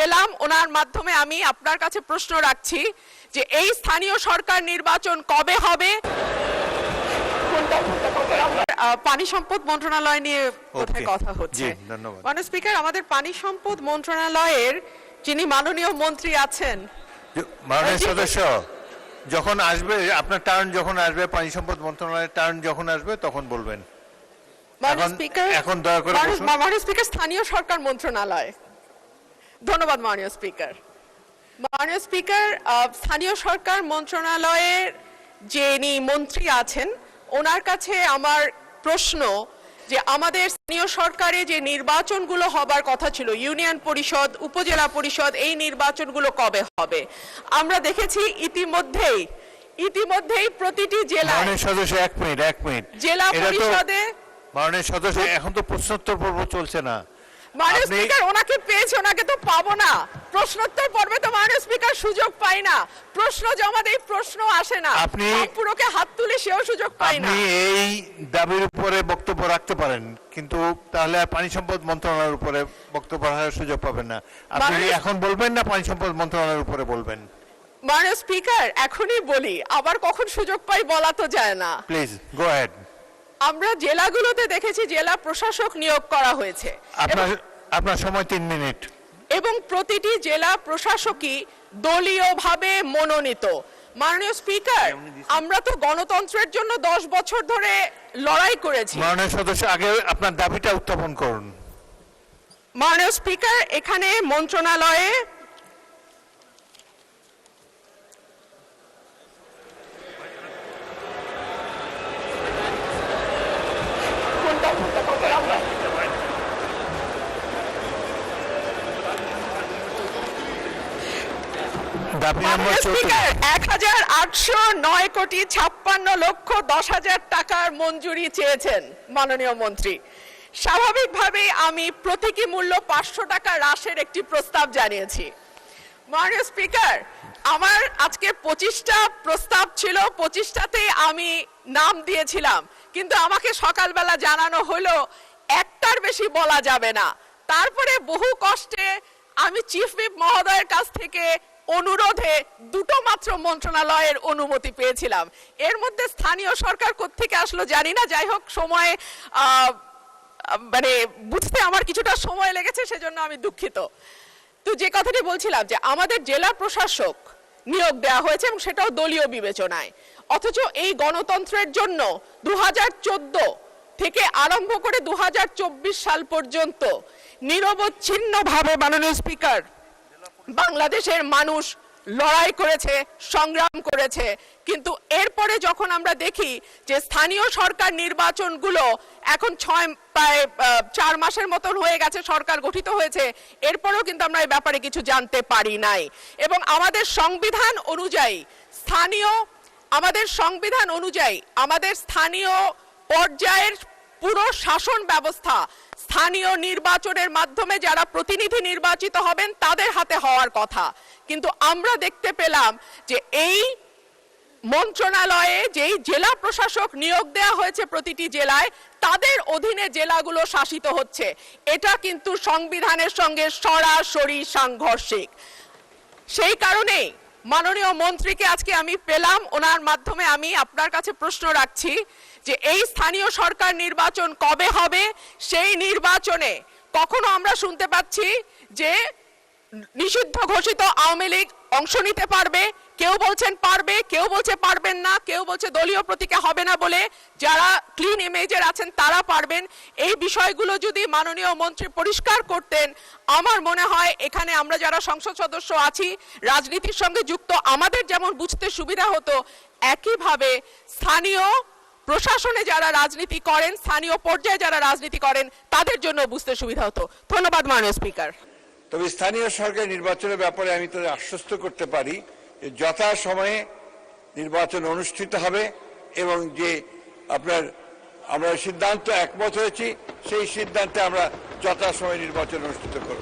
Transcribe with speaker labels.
Speaker 1: পেলাম, ওনার মাধ্যমে আমি আপনার কাছে প্রশ্ন রাখছি যে এই স্থানীয় সরকার নির্বাচন কবে হবে? পানি সম্পদ মন্ত্রণালয় নিয়ে কোথায় কথা হচ্ছে। মাননীয় স্পিকার, আমাদের পানি সম্পদ মন্ত্রণালয়ের যিনি মাননীয় মন্ত্রী আছেন,
Speaker 2: মাননীয় সদস্য যখন আসবে, আপনার টার্ন যখন আসবে, পানি সম্পদ মন্ত্রণালয়ের টার্ন যখন আসবে তখন বলবেন। এখন দয়া করে
Speaker 1: মাননীয় স্পিকার, স্থানীয় সরকার মন্ত্রণালয়। ধন্যবাদ মাননীয় স্পিকার। মাননীয় স্পিকার, স্থানীয় সরকার মন্ত্রণালয়ের যিনি মন্ত্রী আছেন ওনার কাছে আমার প্রশ্ন যে আমাদের স্থানীয় সরকারে যে নির্বাচনগুলো হবার কথা ছিল, ইউনিয়ন পরিষদ, উপজেলা পরিষদ, এই নির্বাচনগুলো কবে হবে? আমরা দেখেছি ইতিমধ্যেই প্রতিটি জেলায়
Speaker 2: এক মিনিট
Speaker 1: জেলা পরিষদে
Speaker 2: মাননীয় সদস্য, এখন তো প্রশ্নোত্তর পর্ব চলছে না।
Speaker 1: মাননীয় স্পিকার, ওনাকে পেয়েছি, ওনাকে তো পাবো না। প্রশ্নোত্তর পর্বে তো মাননীয় স্পিকার সুযোগ পাই না, প্রশ্ন জমা দেই, প্রশ্ন আসে না,
Speaker 2: আপনি
Speaker 1: পুরোকে হাত তুলে সেও সুযোগ পাই না।
Speaker 2: আপনি এই দাবির উপরে বক্তব্য রাখতে পারেন, কিন্তু তাহলে পানি সম্পদ মন্ত্রণালয়ের উপরে বক্তব্য রাখার সুযোগ পাবেন না। আপনি এখন বলবেন না পানি সম্পদ মন্ত্রণালয়ের উপরে বলবেন?
Speaker 1: মাননীয় স্পিকার, এখনই বলি, আবার কখন সুযোগ পাই বলা তো যায় না।
Speaker 2: Please go ahead.
Speaker 1: আমরা জেলাগুলোতে দেখেছি জেলা প্রশাসক নিয়োগ করা হয়েছে,
Speaker 2: আপনার সময় 3 মিনিট,
Speaker 1: এবং প্রতিটি জেলা প্রশাসকই দলীয়ভাবে মনোনীত। মাননীয় স্পিকার, আমরা তো গণতন্ত্রের জন্য 10 বছর ধরে লড়াই করেছি।
Speaker 2: মাননীয় সদস্য, আগে আপনার দাবিটা উত্থাপন করুন।
Speaker 1: মাননীয় স্পিকার, এখানে মন্ত্রণালয়ে মাননীয় স্পিকার, ১,৮০৯,৫৬,১০,০০০ টাকার মঞ্জুরি চেয়েছেন মাননীয় মন্ত্রী। স্বাভাবিকভাবেই আমি প্রতীকী মূল্য ৫০০ টাকা হ্রাসের একটি প্রস্তাব জানিয়েছি। মাননীয় স্পিকার, আমার আজকে 25টা প্রস্তাব ছিল, 25টাতেই আমি নাম দিয়েছিলাম, কিন্তু আমাকে সকালবেলা জানানো হলো একটার বেশি বলা যাবে না। তারপরে বহু কষ্টে আমি চিফ হুইপ মহোদয়ের কাছ থেকে অনুরোধে 2টো মাত্র মন্ত্রণালয়ের অনুমতি পেয়েছিলাম। এর মধ্যে স্থানীয় সরকার কোত্থেকে আসলো জানি না, যাই হোক সময় মানে বুঝতে আমার কিছুটা সময় লেগেছে, সেজন্য আমি দুঃখিত। তো যে কথাটি বলছিলাম যে আমাদের জেলা প্রশাসক নিয়োগ দেওয়া হয়েছে এবং সেটাও দলীয় বিবেচনায়, অথচ এই গণতন্ত্রের জন্য 2014 থেকে আরম্ভ করে 2024 সাল পর্যন্ত নিরবচ্ছিন্নভাবে মাননীয় স্পিকার বাংলাদেশের মানুষ লড়াই করেছে, সংগ্রাম করেছে, কিন্তু এরপরে যখন আমরা দেখি যে স্থানীয় সরকার নির্বাচনগুলো এখন প্রায় 4 মাসের মতন হয়ে গেছে, সরকার গঠিত হয়েছে, এরপরেও কিন্তু আমরা এই ব্যাপারে কিছু জানতে পারি নাই। এবং আমাদের সংবিধান অনুযায়ী আমাদের স্থানীয় পর্যায়ের পুরো শাসন ব্যবস্থা স্থানীয় নির্বাচনের মাধ্যমে যারা প্রতিনিধি নির্বাচিত হবেন তাদের হাতে হওয়ার কথা, কিন্তু আমরা দেখতে পেলাম যে এই মন্ত্রণালয়ে যেই জেলা প্রশাসক নিয়োগ দেওয়া হয়েছে প্রতিটি জেলায়, তাদের অধীনে জেলাগুলো শাসিত হচ্ছে। এটা কিন্তু সংবিধানের সঙ্গে সরাসরি সাংঘর্ষিক। সেই কারণে মাননীয় মন্ত্রীকে আজকে আমি পেলাম, ওনার মাধ্যমে আমি আপনার কাছে প্রশ্ন রাখছি যে এই স্থানীয় সরকার নির্বাচন কবে হবে? সেই নির্বাচনে কখনো আমরা শুনতে পাচ্ছি যে নিষিদ্ধ ঘোষিত আওয়ামী লীগ অংশ নিতে পারবে, কেউ বলছেন পারবে, কেউ বলছে পারবেন না, কেউ বলছে দলীয় প্রতীকে হবে না বলে যারা ক্লিন ইমেজের আছেন তারা পারবেন। এই বিষয়গুলো যদি মাননীয় মন্ত্রী পরিষ্কার করতেন, আমার মনে হয় এখানে আমরা যারা সংসদ সদস্য আছি, রাজনীতির সঙ্গে যুক্ত, আমাদের যেমন বুঝতে সুবিধা হতো, একইভাবে স্থানীয় প্রশাসনে যারা রাজনীতি করেন, স্থানীয় পর্যায়ে যারা রাজনীতি করেন, তাদের জন্য বুঝতে সুবিধা হতো। ধন্যবাদ মাননীয় স্পিকার।
Speaker 3: তবে স্থানীয় সরকার নির্বাচনের ব্যাপারে আমি তো আশ্বস্ত করতে পারি যে যথাসময়ে নির্বাচন অনুষ্ঠিত হবে, এবং যে আমরা সিদ্ধান্ত একমত হয়েছি সেই সিদ্ধান্তে আমরা যথাসময়ে নির্বাচন অনুষ্ঠিত করব।